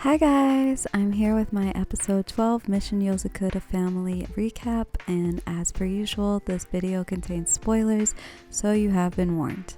Hi guys, I'm here with my episode 12 Mission Yozakura family recap, and as per usual, this video contains spoilers, so you have been warned.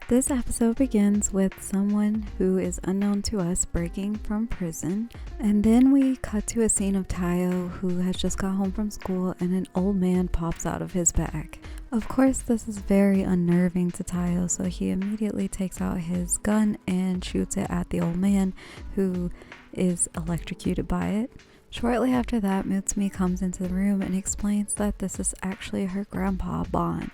This episode begins with someone who is unknown to us breaking from prison, and then we cut to a scene of Tayo, who has just got home from school, and an old man pops out of his bag. Of course, this is very unnerving to Tayo, so he immediately takes out his gun and shoots it at the old man, who is electrocuted by it. Shortly after that, Mutsumi comes into the room and explains that this is actually her grandpa, Bon.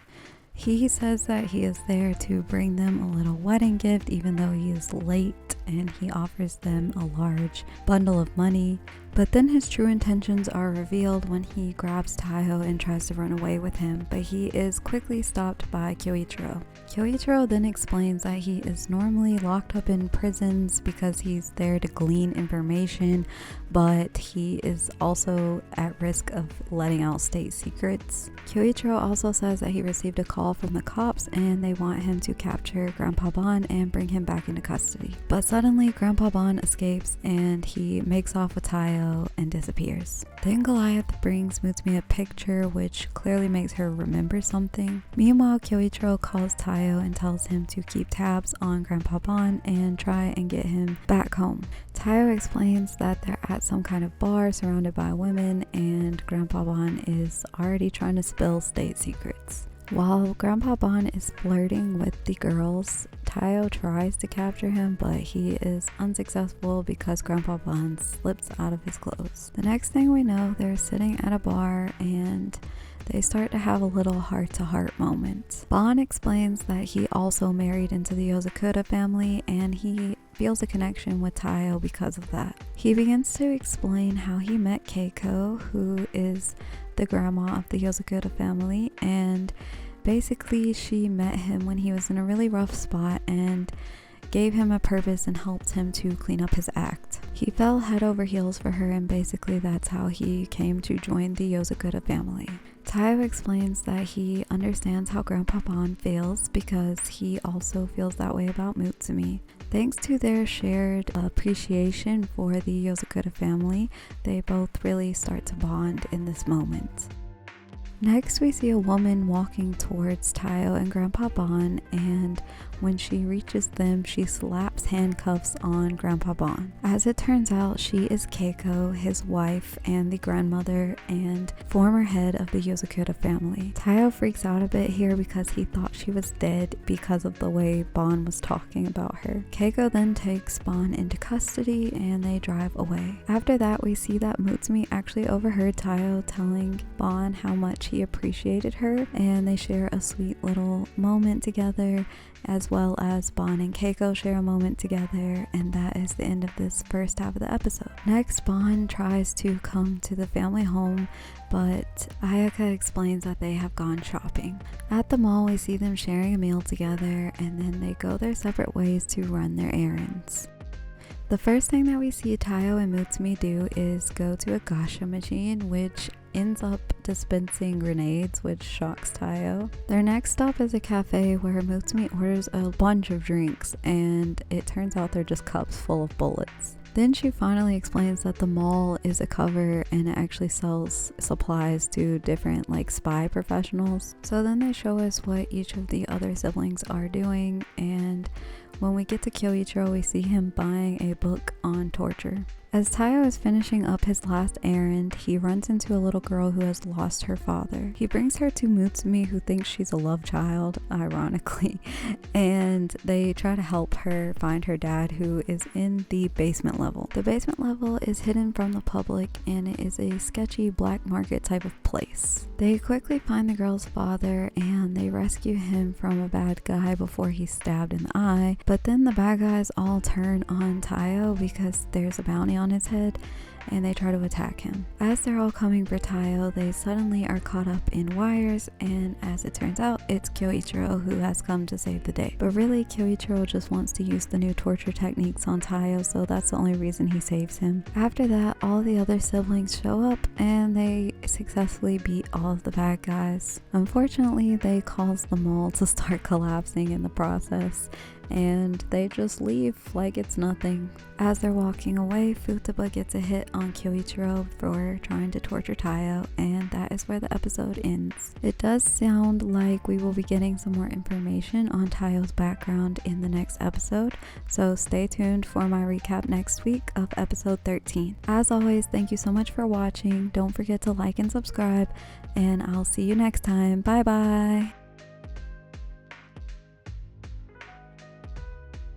He says that he is there to bring them a little wedding gift even though he is late, and he offers them a large bundle of money. But then his true intentions are revealed when he grabs Tayo and tries to run away with him, but he is quickly stopped by Kyoichiro. Kyoichiro then explains that he is normally locked up in prisons because he's there to glean information, but he is also at risk of letting out state secrets. Kyoichiro also says that he received a call from the cops and they want him to capture Grandpa Bon and bring him back into custody. But suddenly Grandpa Bon escapes and he makes off with Tayo and disappears. Then Goliath brings Mutsumi a picture which clearly makes her remember something. Meanwhile, Kyoichiro calls Tayo and tells him to keep tabs on Grandpa Bon and try and get him back home. Tayo explains that they're at some kind of bar surrounded by women and Grandpa Bon is already trying to spill state secrets. While Grandpa Bon is flirting with the girls, Tayo tries to capture him, but he is unsuccessful because Grandpa Bon slips out of his clothes. The next thing we know, they're sitting at a bar and they start to have a little heart-to-heart moment. Bon explains that he also married into the Yozakura family and he feels a connection with Tayo because of that. He begins to explain how he met Keiko, who is the grandma of the Yozakura family, and basically she met him when he was in a really rough spot and gave him a purpose and helped him to clean up his act. He fell head over heels for her and basically that's how he came to join the Yozakura family. Tayo explains that he understands how Grandpa Bon feels because he also feels that way about Mutsumi. Thanks to their shared appreciation for the Yozakura family, they both really start to bond in this moment. Next, we see a woman walking towards Tayo and Grandpa Bon, and when she reaches them, she slaps handcuffs on Grandpa Bon. As it turns out, she is Keiko, his wife and the grandmother and former head of the Yozakura family. Tayo freaks out a bit here because he thought she was dead because of the way Bon was talking about her. Keiko then takes Bon into custody and they drive away. After that, we see that Mutsumi actually overheard Tayo telling Bon how much he appreciated her, and they share a sweet little moment together, as well as Bon and Keiko share a moment together, and that is the end of this first half of the episode. Next, Bon tries to come to the family home, but Ayaka explains that they have gone shopping. At the mall, we see them sharing a meal together, and then they go their separate ways to run their errands. The first thing that we see Tayo and Mutsumi do is go to a gacha machine, which ends up dispensing grenades, which shocks Tayo. Their next stop is a cafe where Mutsumi orders a bunch of drinks, and it turns out they're just cups full of bullets. Then she finally explains that the mall is a cover and it actually sells supplies to different spy professionals. So then they show us what each of the other siblings are doing, and when we get to Kyoichiro, we see him buying a book on torture. As Tayo is finishing up his last errand, he runs into a little girl who has lost her father. He brings her to Mutsumi, who thinks she's a love child, ironically, and they try to help her find her dad, who is in the basement level. The basement level is hidden from the public and it is a sketchy black market type of place. They quickly find the girl's father and they rescue him from a bad guy before he's stabbed in the eye, but then the bad guys all turn on Tayo because there's a bounty on his head, and they try to attack him. As they're all coming for Tayo, they suddenly are caught up in wires, and as it turns out, it's Kyoichiro who has come to save the day. But really, Kyoichiro just wants to use the new torture techniques on Tayo, so that's the only reason he saves him. After that, all the other siblings show up and they successfully beat all of the bad guys. Unfortunately, they cause the mall to start collapsing in the process, and they just leave like it's nothing. As they're walking away, Futaba gets a hit on Kyoichiro for trying to torture Tayo, and that is where the episode ends. It does sound like we will be getting some more information on Tayo's background in the next episode, so stay tuned for my recap next week of episode 13. As always, thank you so much for watching. Don't forget to like and subscribe, and I'll see you next time. Bye bye!